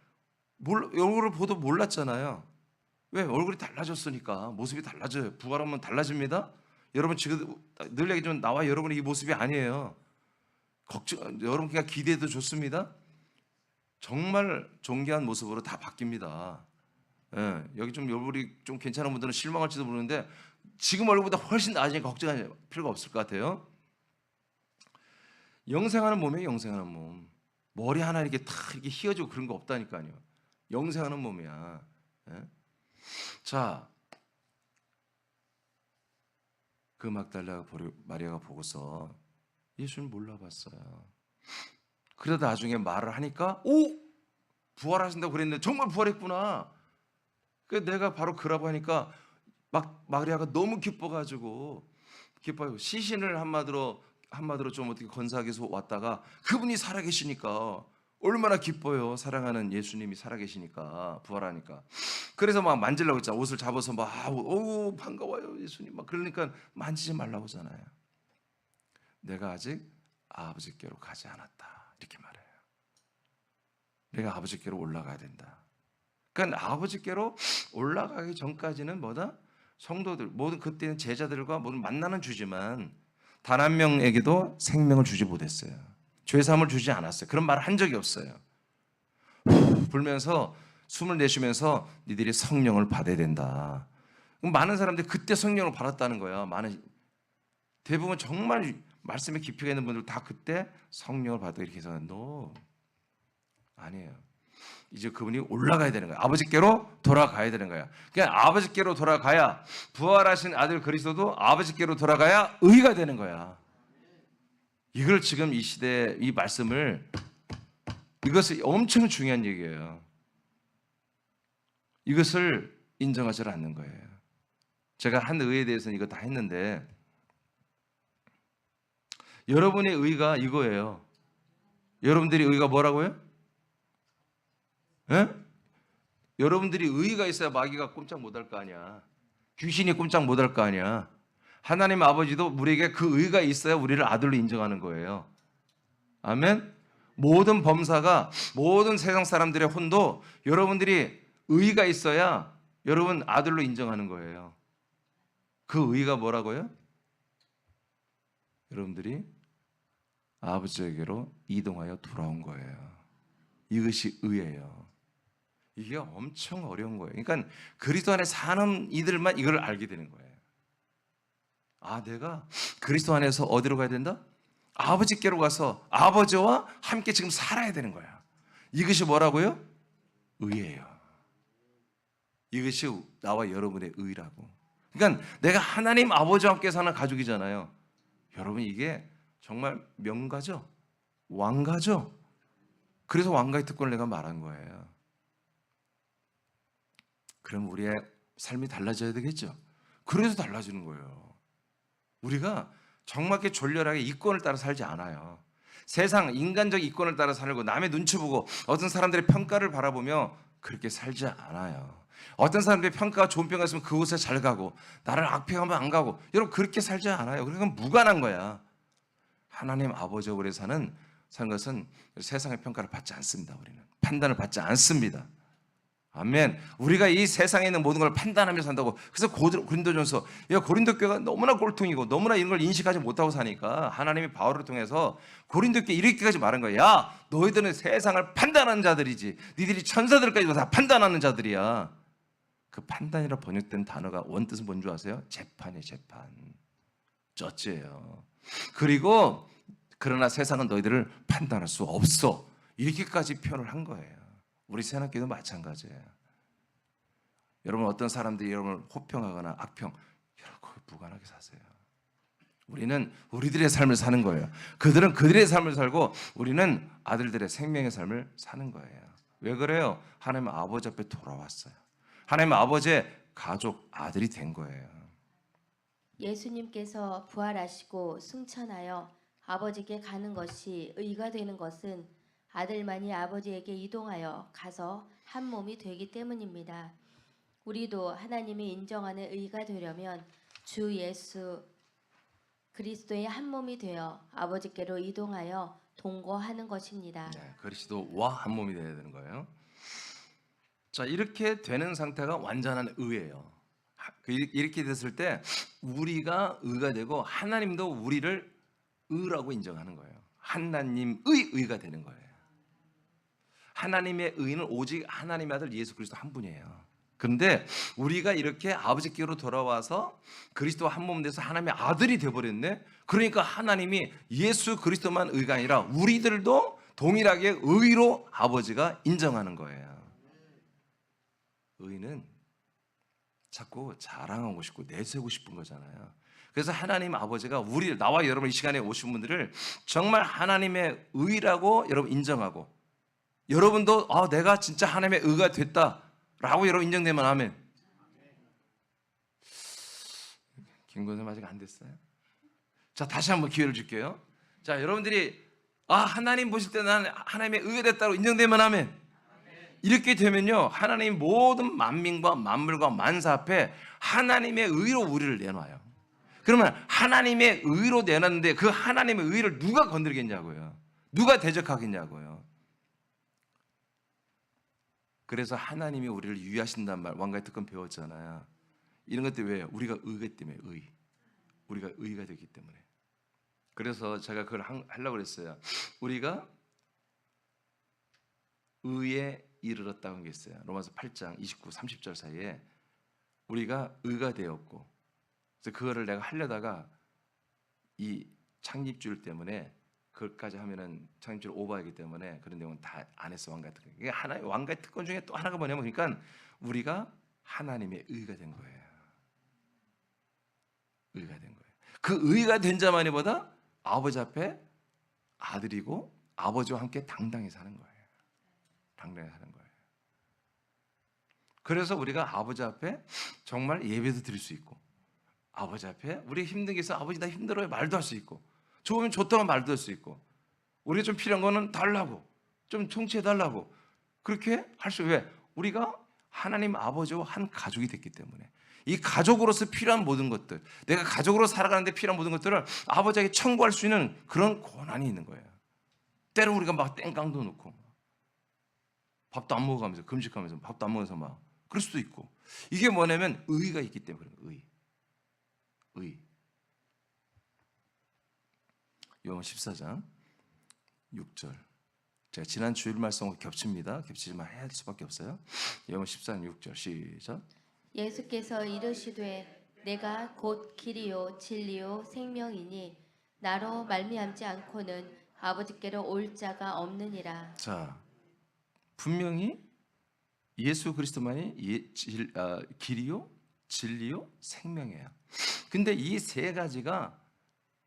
S1: 얼굴을 보도 몰랐잖아요. 왜? 얼굴이 달라졌으니까. 모습이 달라져요. 부활하면 달라집니다. 여러분 지금 늘 얘기하지만 나와 여러분의 이 모습이 아니에요. 여러분 그냥 기대해도 좋습니다. 정말 존귀한 모습으로 다 바뀝니다. 여기 좀 얼굴이 좀 괜찮은 분들은 실망할지도 모르는데 지금 얼굴보다 훨씬 나아지니까 걱정할 필요가 없을 것 같아요. 영생하는 몸이에요. 영생하는 몸. 머리 하나 이렇게 탁 이렇게 휘어지고 그런 거 없다니까요. 영생하는 몸이야. 자, 그 막달라 마리아가 보고서 예수를 몰라봤어요. 그러다 나중에 말을 하니까 부활하신다고 그랬는데 정말 부활했구나. 그 내가 바로 그라고 하니까 마리아가 너무 기뻐가지고 기뻐요. 시신을 한마디로 좀 어떻게 건사하게 해서 왔다가 그분이 살아계시니까 얼마나 기뻐요. 사랑하는 예수님이 살아계시니까, 부활하니까. 그래서 막 만지려고 했잖아. 옷을 잡아서 막 반가워요 예수님 막 그러니까 만지지 말라고 하잖아요. 내가 아직 아버지께로 가지 않았다 이렇게 말해요. 내가 아버지께로 올라가야 된다. 그러니까 아버지께로 올라가기 전까지는 뭐다? 성도들, 모든 그때는 제자들과 모든 만나는 주지만 단 한 명에게도 생명을 주지 못했어요. 죄사함을 주지 않았어요. 그런 말을 한 적이 없어요. 불면서 숨을 내쉬면서 니들이 성령을 받아야 된다. 많은 사람들이 그때 성령을 받았다는 거야. 대부분 정말 말씀에 깊이가 있는 분들 다 그때 성령을 받아 이렇게 해서 아니에요. 이제 그분이 올라가야 되는 거야. 아버지께로 돌아가야 되는 거야. 그냥 아버지께로 돌아가야, 부활하신 아들 그리스도도 아버지께로 돌아가야 의가 되는 거야. 이걸 지금 이 시대 이 말씀을, 이것이 엄청 중요한 얘기예요. 이것을 인정하지 않는 거예요. 제가 한 의에 대해서는 이거 다 했는데 여러분의 의가 이거예요. 여러분들이 의가 뭐라고요? 여러분들이 의가 있어야 마귀가 꼼짝 못할 거 아니야. 귀신이 꼼짝 못할 거 아니야. 하나님 아버지도 우리에게 그 의가 있어야 우리를 아들로 인정하는 거예요. 아멘. 모든 범사가, 모든 세상 사람들의 혼도 여러분들이 의가 있어야 여러분 아들로 인정하는 거예요. 그 의가 뭐라고요? 여러분들이 아버지에게로 이동하여 돌아온 거예요. 이것이 의예요. 이게 엄청 어려운 거예요. 그러니까 그리스도 안에 사는 이들만 이걸 알게 되는 거예요. 아, 내가 그리스도 안에서 어디로 가야 된다? 아버지께로 가서 아버지와 함께 지금 살아야 되는 거야. 이것이 뭐라고요? 의예요. 이것이 나와 여러분의 의라고. 그러니까 내가 하나님 아버지와 함께 사는 가족이잖아요. 여러분, 이게 정말 명가죠? 왕가죠? 그래서 왕가의 특권을 내가 말한 거예요. 그럼 우리의 삶이 달라져야 되겠죠? 그래서 달라지는 거예요. 우리가 정말 이렇게 졸렬하게 이권을 따라 살지 않아요. 세상 인간적 이권을 따라 살고 남의 눈치 보고 어떤 사람들의 평가를 바라보며 그렇게 살지 않아요. 어떤 사람들의 평가가 좋은 평가 있으면 그곳에 잘 가고 나를 악평하면 안 가고, 여러분 그렇게 살지 않아요. 그러니까 무관한 거야. 하나님 아버지 오래 사는 것은 세상의 평가를 받지 않습니다. 우리는 판단을 받지 않습니다. 아멘. 우리가 이 세상에 있는 모든 걸 판단하며 산다고. 그래서 고린도전서, 고린도 교회가 너무나 꼴통이고 너무나 이런 걸 인식하지 못하고 사니까 하나님이 바울을 통해서 고린도 교회 이렇게까지 말한 거야. 야, 너희들은 세상을 판단하는 자들이지. 니들이 천사들까지도 다 판단하는 자들이야. 그 판단이라 번역된 단어가 원뜻은 뭔 줄 아세요? 재판이에요. 재판. 쩌지예요. 그리고 그러나 세상은 너희들을 판단할 수 없어. 이렇게까지 표현을 한 거예요. 우리 세상교회도 마찬가지예요. 여러분, 어떤 사람들이 여러분을 호평하거나 악평, 여러분 거기 무관하게 사세요. 우리는 우리들의 삶을 사는 거예요. 그들은 그들의 삶을 살고 우리는 아들들의 생명의 삶을 사는 거예요. 왜 그래요? 하나님 아버지 앞에 돌아왔어요. 하나님 아버지의 가족 아들이 된 거예요.
S2: 예수님께서 부활하시고 승천하여 아버지께 가는 것이 의가 되는 것은 아들만이 아버지에게 이동하여 가서 한 몸이 되기 때문입니다. 우리도 하나님이 인정하는 의가 되려면 주 예수 그리스도의 한 몸이 되어 아버지께로 이동하여 동거하는 것입니다.
S1: 네, 그리스도와 한 몸이 되어야 되는 거예요. 자, 이렇게 되는 상태가 완전한 의예요. 이렇게 됐을 때 우리가 의가 되고 하나님도 우리를 의라고 인정하는 거예요. 하나님의 의가 되는 거예요. 하나님의 의는 오직 하나님의 아들 예수 그리스도 한 분이에요. 그런데 우리가 이렇게 아버지께로 돌아와서 그리스도와 한 몸 돼서 하나님의 아들이 되어버렸네. 그러니까 하나님이 예수 그리스도만 의가 아니라 우리들도 동일하게 의로 아버지가 인정하는 거예요. 의는 자꾸 자랑하고 싶고 내세우고 싶은 거잖아요. 그래서 하나님 아버지가 나와 여러분 이 시간에 오신 분들을 정말 하나님의 의라고 여러분 인정하고, 여러분도 내가 진짜 하나님의 의가 됐다라고 여러분 인정되면 아멘. 김건선 아직 안 됐어요? 자, 다시 한번 기회를 줄게요. 자, 여러분들이 하나님 보실 때 나는 하나님의 의가 됐다고 인정되면 아멘. 이렇게 되면요, 하나님 모든 만민과 만물과 만사 앞에 하나님의 의로 우리를 내놔요. 그러면 하나님의 의로 내놨는데 그 하나님의 의를 누가 건드리겠냐고요. 누가 대적하겠냐고요. 그래서 하나님이 우리를 유의하신단 말, 왕가의 특권 배웠잖아요. 이런 것들 왜요? 우리가 의가 때문에 우리가 의가 되기 때문에. 그래서 제가 그걸 하려고 그랬어요. 우리가 의에 이르렀다는 게 있어요. 로마서 8장 29, 30절 사이에 우리가 의가 되었고, 그래서 그거를 내가 하려다가 이 창립주일 때문에 그것까지 하면은 창립주를 오버하기 때문에 그런 내용은 다 안 했어. 왕가의 특권. 이게 하나의 왕가의 특권 중에 또 하나가 뭐냐면, 그러니까 우리가 하나님의 의가 된 거예요. 의가 된 거예요. 그 의가 된 자만이 보다 아버지 앞에 아들이고 아버지와 함께 당당히 사는 거예요. 당당히 사는 거예요. 그래서 우리가 아버지 앞에 정말 예배도 드릴 수 있고, 아버지 앞에 우리 힘든 게 있어 아버지 나 힘들어요 말도 할 수 있고, 좋으면 좋다고 말도 할 수 있고, 우리가 좀 필요한 거는 달라고, 좀 청취해 달라고, 그렇게 할 수. 왜? 우리가 하나님 아버지와 한 가족이 됐기 때문에. 이 가족으로서 필요한 모든 것들, 내가 가족으로 살아가는데 필요한 모든 것들을 아버지에게 청구할 수 있는 그런 권한이 있는 거예요. 때로 우리가 막 땡깡도 놓고 밥도 안 먹어가면서, 금식하면서 밥도 안 먹어서 막 그럴 수도 있고. 이게 뭐냐면 의가 있기 때문에. 의. 요한 14장 6절. 제가 지난 주일 말씀하고 겹칩니다. 겹치지만 해야 할 수밖에 없어요. 요한 14장 6절 시작.
S2: 예수께서 이르시되 내가 곧 길이요 진리요 생명이니 나로 말미암지 않고는 아버지께로 올 자가 없느니라.
S1: 자, 분명히 예수 그리스도만이 길이요 진리요 생명이에요. 근데 이 세 가지가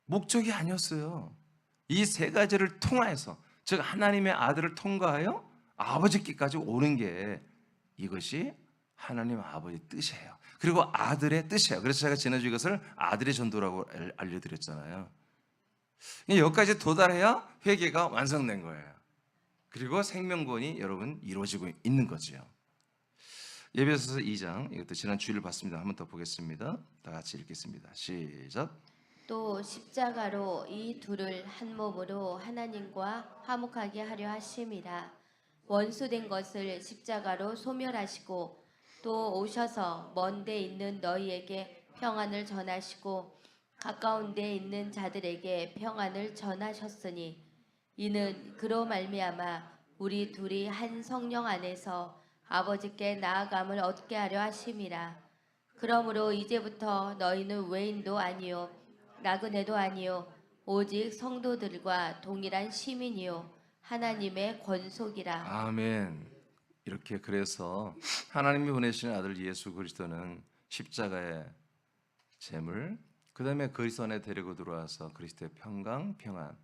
S1: 목적이 아니었어요. 이 세 가지를 통하여서, 즉 하나님의 아들을 통과하여 아버지께까지 오는 게 이것이 하나님 아버지 뜻이에요. 그리고 아들의 뜻이에요. 그래서 제가 지난주 이것을 아들의 전도라고 알려드렸잖아요. 여기까지 도달해야 회개가 완성된 거예요. 그리고 생명권이 여러분 이루어지고 있는 거죠. 예배소서 2장, 이것도 지난 주일을 봤습니다. 한 번 더 보겠습니다. 다 같이 읽겠습니다. 시작.
S2: 또 십자가로 이 둘을 한 몸으로 하나님과 화목하게 하려 하심이라. 원수된 것을 십자가로 소멸하시고 또 오셔서 먼 데 있는 너희에게 평안을 전하시고 가까운 데 있는 자들에게 평안을 전하셨으니 이는 그로 말미암아 우리 둘이 한 성령 안에서 아버지께 나아감을 얻게 하려 하심이라. 그러므로 이제부터 너희는 외인도 아니요 나그네도 아니요 오직 성도들과 동일한 시민이요 하나님의 권속이라.
S1: 아멘. 이렇게 그래서 하나님이 보내시는 아들 예수 그리스도는 십자가의 제물, 그 다음에 그리스도 안에 데리고 들어와서 그리스도의 평강, 평안.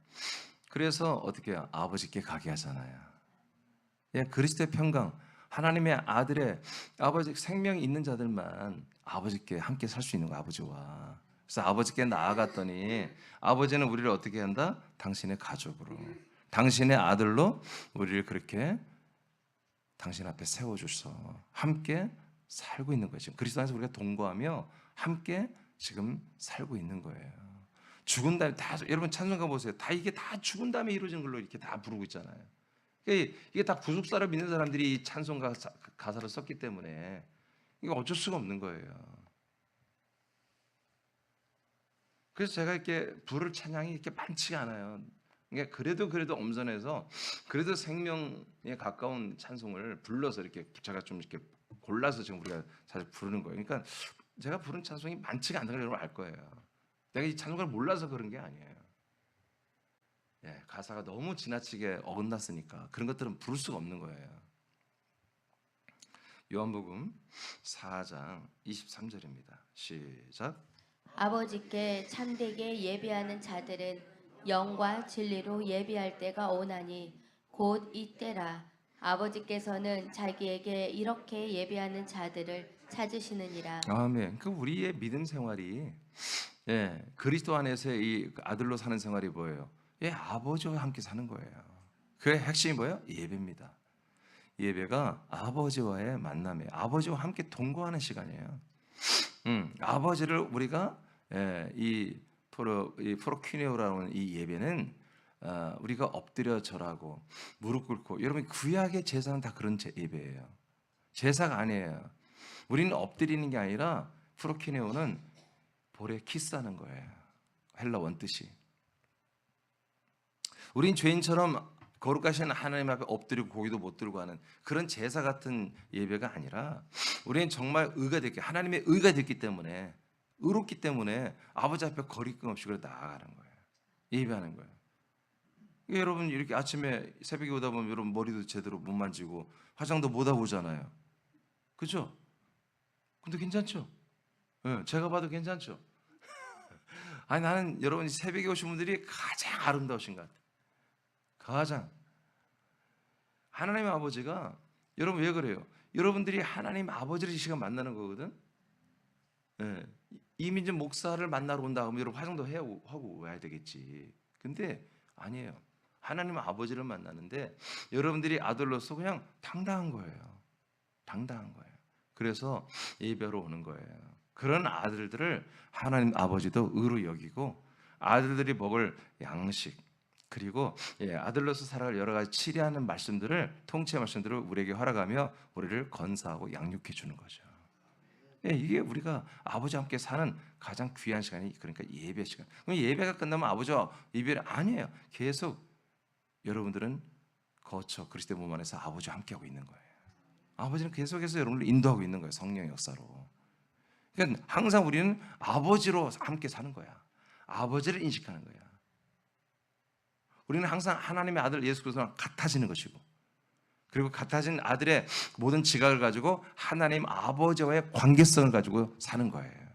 S1: 그래서 어떻게 해요? 아버지께 가게 하잖아요. 예, 그리스도의 평강, 하나님의 아들의 아버지 생명이 있는 자들만 아버지께 함께 살 수 있는 거예요. 아버지와. 그래서 아버지께 나아갔더니 아버지는 우리를 어떻게 한다? 당신의 가족으로, 당신의 아들로 우리를 그렇게 당신 앞에 세워줘서 함께 살고 있는 거예요. 지금 그리스도 안에서 우리가 동거하며 함께 지금 살고 있는 거예요. 죽은 다음에 다, 여러분 찬송가 보세요. 다 이게 다 죽은 다음에 이루어진 걸로 이렇게 다 부르고 있잖아요. 이게 다 구속사를 믿는 사람들이 이 찬송가 가사를 썼기 때문에 이거 어쩔 수가 없는 거예요. 그래서 제가 이렇게 부를 찬양이 이렇게 많지가 않아요. 그러니까 그래도 엄선해서 그래도 생명에 가까운 찬송을 불러서 이렇게 제가 좀 이렇게 골라서 지금 우리가 사실 부르는 거예요. 그러니까 제가 부른 찬송이 많지가 않다는 걸 여러분 알 거예요. 내가 이 찬송가를 몰라서 그런 게 아니에요. 예, 가사가 너무 지나치게 어긋났으니까 그런 것들은 부를 수가 없는 거예요. 요한복음 4장 23절입니다. 시작.
S2: 아버지께 참되게 예배하는 자들은 영과 진리로 예배할 때가 오나니 곧 이때라. 아버지께서는 자기에게 이렇게 예배하는 자들을 찾으시느니라.
S1: 아멘. 그 우리의 믿음 생활이, 예, 그리스도 안에서의 이 아들로 사는 생활이 뭐예요? 예, 아버지와 함께 사는 거예요. 그 핵심이 뭐예요? 예배입니다. 예배가 아버지와의 만남이에요. 아버지와 함께 동거하는 시간이에요. 아버지를 우리가, 예, 이 프로퀴네오라는 이 예배는 우리가 엎드려 절하고 무릎 꿇고, 여러분 구약의 제사는 다 그런 예배예요. 제사가 아니에요. 우리는 엎드리는 게 아니라 프로퀴네오는 볼에 키스하는 거예요. 헬라 원뜻이. 우린 죄인처럼 거룩하신 하나님 앞에 엎드리고 고기도 못 들고 하는 그런 제사 같은 예배가 아니라 우리는 정말 의가 됐기, 하나님의 의가 됐기 때문에, 의롭기 때문에 아버지 앞에 거리낌 없이 그래 나아가는 거예요. 예배하는 거예요. 여러분 이렇게 아침에 새벽에 오다 보면 여러분 머리도 제대로 못 만지고 화장도 못 하고 오잖아요. 그죠? 근데 괜찮죠? 네, 제가 봐도 괜찮죠? 아니 나는 여러분 새벽에 오신 분들이 가장 아름다우신 것 같아요. 가장. 하나님 아버지가, 여러분 왜 그래요? 여러분들이 하나님 아버지를 이 시간 만나는 거거든. 예, 이민준 목사를 만나러 온다 하면 여러분 화장도 해야 하고 와야 되겠지. 근데 아니에요. 하나님 아버지를 만나는데 여러분들이 아들로서 그냥 당당한 거예요. 당당한 거예요. 그래서 예배로 오는 거예요. 그런 아들들을 하나님 아버지도 의로 여기고 아들들이 먹을 양식, 그리고 아들로서 살아갈 여러 가지 치리하는 말씀들을, 통치의 말씀들을 우리에게 허락하며 우리를 건사하고 양육해 주는 거죠. 이게 우리가 아버지와 함께 사는 가장 귀한 시간이, 그러니까 예배 시간. 그럼 예배가 끝나면 아버지와 이별이 아니에요. 계속 여러분들은 거쳐 그리스도의 몸 안에서 아버지와 함께하고 있는 거예요. 아버지는 계속해서 여러분을 인도하고 있는 거예요. 성령의 역사로. 그러니까 항상 우리는 아버지로 함께 사는 거야. 아버지를 인식하는 거야. 우리는 항상 하나님의 아들 예수 그리스도랑 같아지는 것이고, 그리고 같아진 아들의 모든 지각을 가지고 하나님 아버지와의 관계성을 가지고 사는 거예요.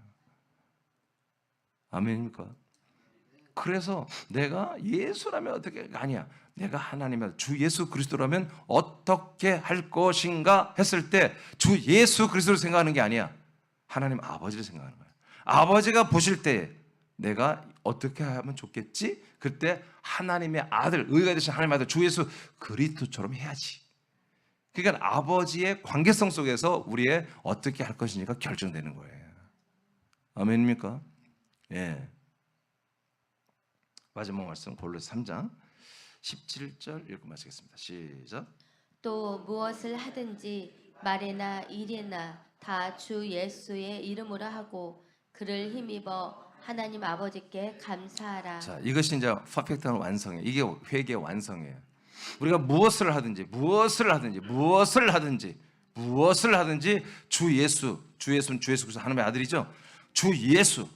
S1: 아멘입니까? 그래서 내가 예수라면 어떻게, 아니야, 내가 하나님의 주 예수 그리스도라면 어떻게 할 것인가 했을 때 주 예수 그리스도를 생각하는 게 아니야. 하나님 아버지를 생각하는 거야. 아버지가 보실 때 내가 어떻게 하면 좋겠지? 그때 하나님의 아들, 의가 되신 하나님의 아들 주 예수 그리스도처럼 해야지. 그러니까 아버지의 관계성 속에서 우리의 어떻게 할 것이니까 결정되는 거예요. 아멘입니까? 예. 마지막 말씀 골로새 3장 17절 읽고 마치겠습니다. 시작.
S2: 또 무엇을 하든지 말이나 일이나 다 주 예수의 이름으로 하고 그를 힘입어 하나님 아버지께 감사하라.
S1: 자, 이것이 이제 퍼펙트한 완성이에요. 이게 회개의 완성이에요. 우리가 무엇을 하든지 주 예수는 주 예수 그리스도 하나님의 아들이죠. 주 예수,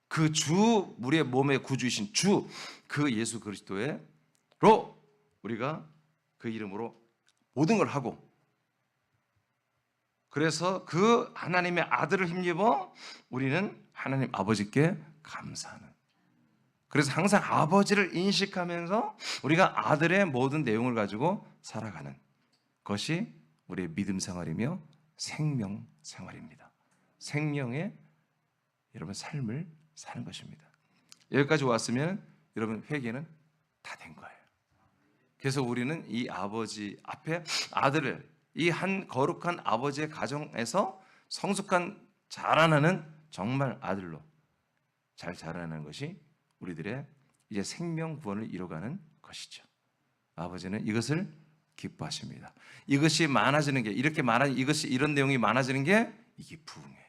S1: 그 주, 우리의 몸의 구주이신 주, 그 예수 그리스도로 우리가 그 이름으로 모든 걸 하고, 그래서 그 하나님의 아들을 힘입어 우리는 하나님 아버지께 감사하는, 그래서 항상 아버지를 인식하면서 우리가 아들의 모든 내용을 가지고 살아가는 것이 우리의 믿음 생활이며 생명 생활입니다. 생명의 여러분 삶을 사는 것입니다. 여기까지 왔으면 여러분 회개는 다 된 거예요. 그래서 우리는 이 아버지 앞에 아들을, 이 한 거룩한 아버지의 가정에서 성숙한 자라나는 정말 아들로 잘 자라나는 것이 우리들의 이제 생명 구원을 이뤄가는 것이죠. 아버지는 이것을 기뻐하십니다. 이것이 많아지는 게, 이렇게 이것이 이런 내용이 많아지는 게 이게 부흥이에요.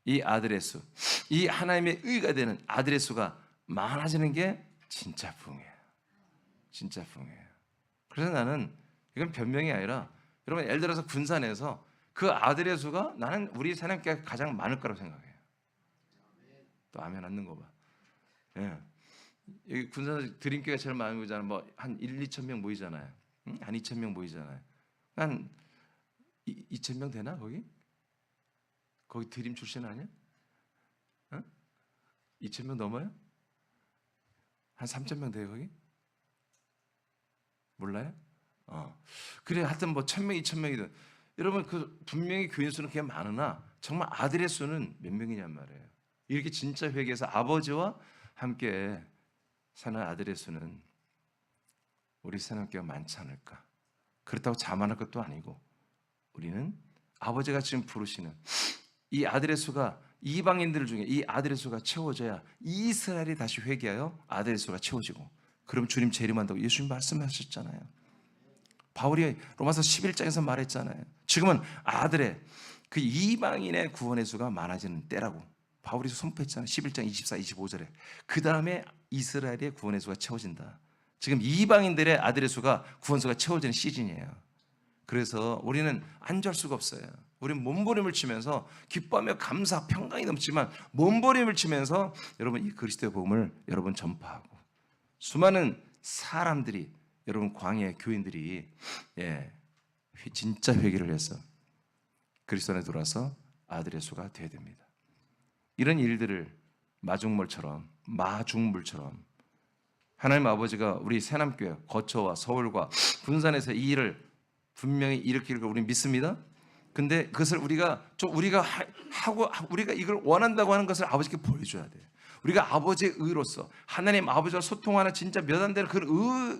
S1: 이 아들의 수, 이 하나님의 의가 되는 아들의 수가 많아지는 게 진짜 부흥이에요. 진짜 부흥이에요. 그래서 나는 이건 변명이 아니라, 여러분 예를 들어서 군산에서 그 아들의 수가 나는 우리 사람께 가장 많을 거라고 생각해요. 또 아멘 않는 거 봐. 예. 여기 군산 드림교회가 제일 많이 모이잖아요. 뭐 한 1, 2천 명 모이잖아요. 응? 한 2천 명 모이잖아요. 한 2천 명 되나 거기? 거기 드림 출신 아니야? 어? 2천 명 넘어요? 한 3천 명 돼요 거기? 몰라요? 그래 하여튼 뭐 1,000명, 2,000명이든 여러분 그 분명히 교인 수는 그게 많으나 정말 아들의 수는 몇 명이냔 말이에요. 이렇게 진짜 회개해서 아버지와 함께 사는 아들의 수는 우리 사람교회가 많지 않을까. 그렇다고 자만할 것도 아니고, 우리는 아버지가 지금 부르시는 이 아들의 수가, 이방인들 중에 이 아들의 수가 채워져야 이스라엘이 다시 회개하여 아들의 수가 채워지고, 그럼 주님 재림한다고 예수님 말씀하셨잖아요. 바울이 로마서 11장에서 말했잖아요. 지금은 아들의 그 이방인의 구원의 수가 많아지는 때라고 바울이 선포했잖아요. 11장 24, 25절에. 그 다음에 이스라엘의 구원의 수가 채워진다. 지금 이방인들의 아들의 수가, 구원수가 채워지는 시즌이에요. 그래서 우리는 안주할 수가 없어요. 우리는 몸부림을 치면서 기뻐하며 감사, 평강이 넘치지만 몸부림을 치면서 여러분 이 그리스도의 복음을 여러분 전파하고, 수많은 사람들이, 여러분 광야 교인들이 진짜 회개를 해서 그리스도 안에 들어와서 아들의 수가 되어야 됩니다. 이런 일들을 마중물처럼 하나님 아버지가 우리 새남교회 거처와 서울과 군산에서 이 일을 분명히 일으킬 걸 우리는 믿습니다. 근데 그것을 우리가 하고 우리가 이걸 원한다고 하는 것을 아버지께 보여줘야 돼요. 우리가 아버지의 의로서 하나님 아버지와 소통하는 진짜 몇 안 되는 그런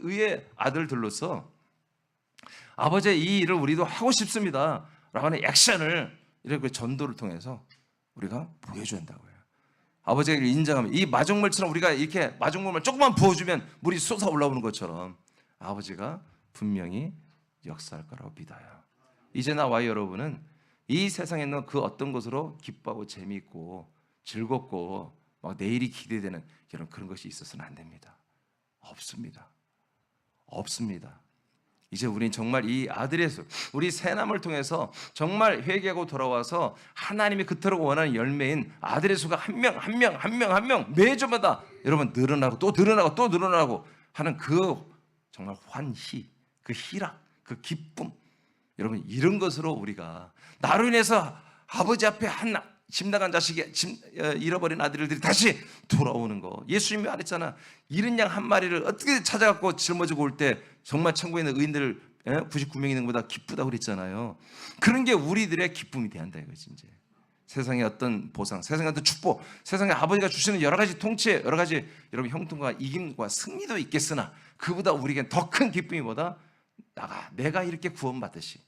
S1: 의의 아들들로서 아버지의 이 일을 우리도 하고 싶습니다 라고 하는 액션을 이렇게 전도를 통해서 우리가 보여줘야 한다고요. 아버지가 인정하면, 이 마중물처럼 우리가 이렇게 마중물만 조금만 부어주면 물이 쏟아 올라오는 것처럼 아버지가 분명히 역사할 거라고 믿어요. 이제 나와 여러분은 이 세상에 있는 그 어떤 것으로 기뻐하고 재미있고 즐겁고 막 내일이 기대되는 그런 것이 있어서는 안 됩니다. 없습니다. 없습니다. 이제 우리는 정말 이 아들의 수, 우리 새남을 통해서 정말 회개하고 돌아와서 하나님이 그토록 원하는 열매인 아들의 수가 한 명 매주마다 여러분 늘어나고 또 늘어나고 또 늘어나고 하는 그 정말 환희, 그 희락, 그 기쁨, 여러분 이런 것으로 우리가 나로 인해서 아버지 앞에 집 나간 자식이 잃어버린 아들들이 다시 돌아오는 거. 예수님이 말했잖아. 잃은 양 한 마리를 어떻게 찾아갖고 짊어지고 올 때 정말 천국에 있는 의인들 99명이 있는 것보다 기쁘다고 그랬잖아요. 그런 게 우리들의 기쁨이 돼야 한다 이거지. 이제 세상의 어떤 보상, 세상의 어떤 축복, 세상에 아버지가 주시는 여러 가지 통치, 여러 가지 여러분 형통과 이김과 승리도 있겠으나 그보다 우리에겐 더 큰 기쁨이 뭐다? 내가 이렇게 구원받듯이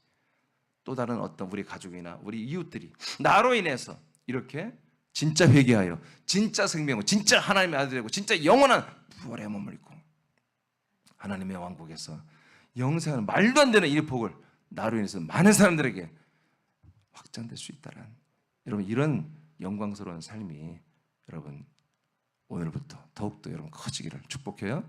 S1: 또 다른 어떤 우리 가족이나 우리 이웃들이 나로 인해서 이렇게 진짜 회개하여 진짜 생명을 진짜 하나님의 아들이 되고 진짜 영원한 부활의 몸을 입고 하나님의 왕국에서 영생하는 말도 안 되는 이 복을 나로 인해서 많은 사람들에게 확장될 수 있다는 여러분 이런 영광스러운 삶이 여러분 오늘부터 더욱더 여러분 커지기를 축복해요.